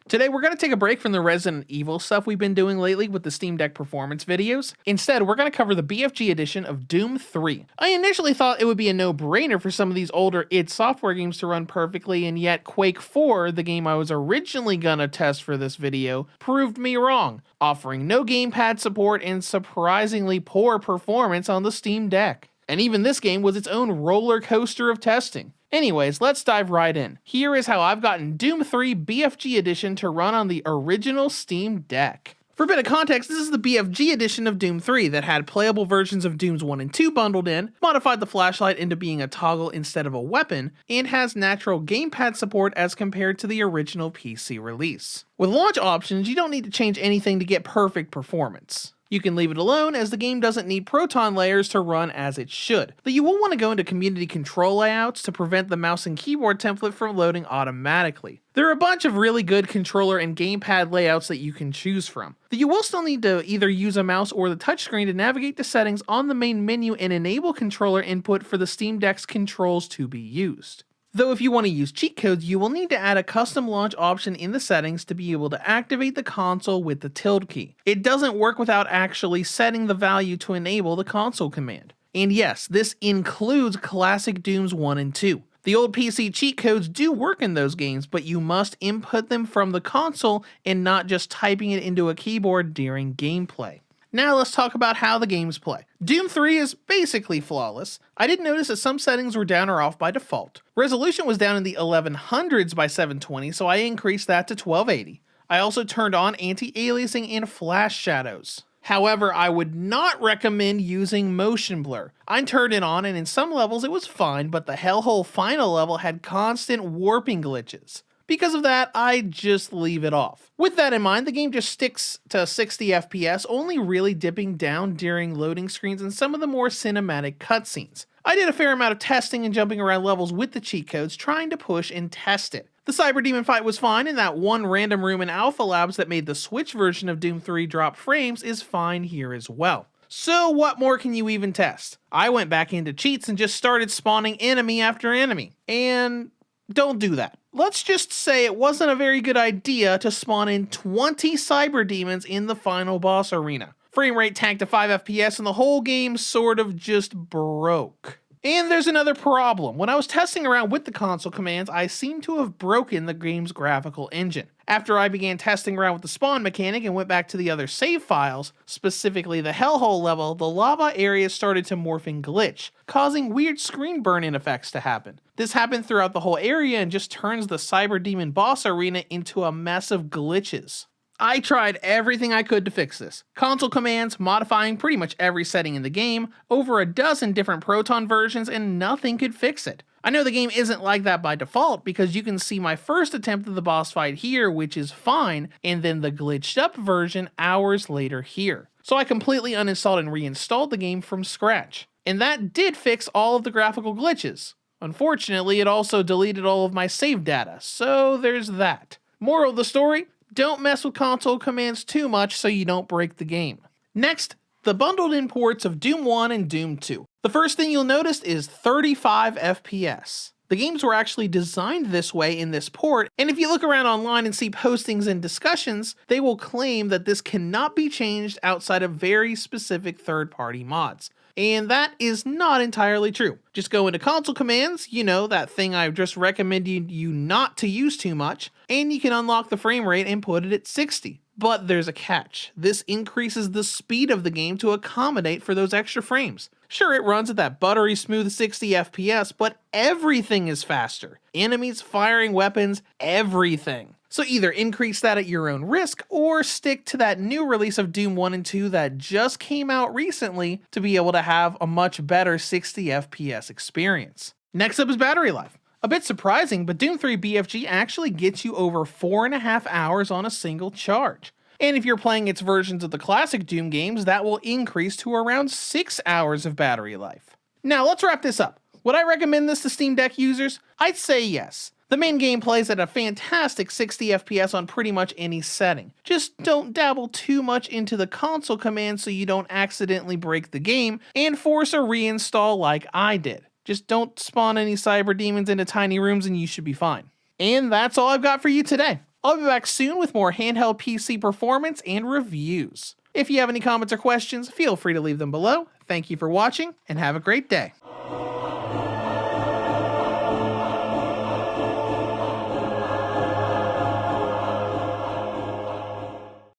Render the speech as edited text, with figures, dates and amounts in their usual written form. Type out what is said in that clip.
Today we're going to take a break from the Resident Evil stuff we've been doing lately with the Steam Deck performance videos. Instead, we're going to cover the BFG edition of Doom 3. I initially thought it would be a no-brainer for some of these older id Software games to run perfectly, and yet Quake 4, the game I was originally going to test for this video, proved me wrong, offering no gamepad support and surprisingly poor performance on the Steam Deck. And even this game was its own roller coaster of testing. Anyways, let's dive right in. Here is how I've gotten Doom 3 BFG edition to run on the original Steam Deck. For a bit of context, this is the BFG edition of Doom 3 that had playable versions of Dooms 1 and 2 bundled in, modified the flashlight into being a toggle instead of a weapon, and has natural gamepad support as compared to the original PC release. With launch options, you don't need to change anything to get perfect performance. You can leave it alone as the game doesn't need proton layers to run as it should, but you will want to go into community control layouts to prevent the mouse and keyboard template from loading automatically. There are a bunch of really good controller and gamepad layouts that you can choose from, but you will still need to either use a mouse or the touchscreen to navigate the settings on the main menu and enable controller input for the Steam Deck's controls to be used. Though if you want to use cheat codes, you will need to add a custom launch option in the settings to be able to activate the console with the tilde key. It doesn't work without actually setting the value to enable the console command. And yes, this includes classic Dooms 1 and 2. The old PC cheat codes do work in those games, but you must input them from the console and not just typing it into a keyboard during gameplay. Now let's talk about how the games play. Doom 3 is basically flawless. I did notice that some settings were down or off by default. Resolution was down in the 1100s by 720, so I increased that to 1280. I also turned on anti-aliasing and flash shadows. However, I would not recommend using motion blur. I turned it on and in some levels it was fine, but the hellhole final level had constant warping glitches. Because of that, I just leave it off. With that in mind, the game just sticks to 60 FPS, only really dipping down during loading screens and some of the more cinematic cutscenes. I did a fair amount of testing and jumping around levels with the cheat codes, trying to push and test it. The Cyber Demon fight was fine, and that one random room in Alpha Labs that made the Switch version of Doom 3 drop frames is fine here as well. So what more can you even test? I went back into cheats and just started spawning enemy after enemy. And don't do that. Let's just say it wasn't a very good idea to spawn in 20 cyber demons in the final boss arena. Frame rate tanked to 5 FPS and the whole game sort of just broke. And there's another problem. When I was testing around with the console commands, I seem to have broken the game's graphical engine. After I began testing around with the spawn mechanic and went back to the other save files, specifically the hellhole level, the lava area started to morph and glitch, causing weird screen burn-in effects to happen. This happened throughout the whole area and just turns the Cyber Demon boss arena into a mess of glitches. I tried everything I could to fix this. Console commands, modifying pretty much every setting in the game, over a dozen different Proton versions, and nothing could fix it. I know the game isn't like that by default because you can see my first attempt at the boss fight here, which is fine, and then the glitched up version hours later here. So I completely uninstalled and reinstalled the game from scratch. And that did fix all of the graphical glitches. Unfortunately, it also deleted all of my save data, so there's that. Moral of the story, don't mess with console commands too much so you don't break the game. Next, the bundled in ports of Doom 1 and Doom 2. The first thing you'll notice is 35 FPS. The games were actually designed this way in this port, and if you look around online and see postings and discussions, they will claim that this cannot be changed outside of very specific third-party mods. And that is not entirely true. Just go into console commands, you know, that thing I've just recommended you not to use too much, and you can unlock the frame rate and put it at 60. But there's a catch. This increases the speed of the game to accommodate for those extra frames. Sure, it runs at that buttery smooth 60 FPS, but everything is faster. Enemies, firing weapons, everything. So either increase that at your own risk, or stick to that new release of Doom 1 and 2 that just came out recently to be able to have a much better 60 FPS experience. Next up is battery life. A bit surprising, but Doom 3 BFG actually gets you over 4.5 hours on a single charge. And if you're playing its versions of the classic Doom games, that will increase to around 6 hours of battery life. Now let's wrap this up. Would I recommend this to Steam Deck users? I'd say yes. The main game plays at a fantastic 60 FPS on pretty much any setting. Just don't dabble too much into the console commands so you don't accidentally break the game and force a reinstall like I did. Just don't spawn any cyber demons into tiny rooms and you should be fine. And that's all I've got for you today. I'll be back soon with more handheld PC performance and reviews. If you have any comments or questions, feel free to leave them below. Thank you for watching, and have a great day.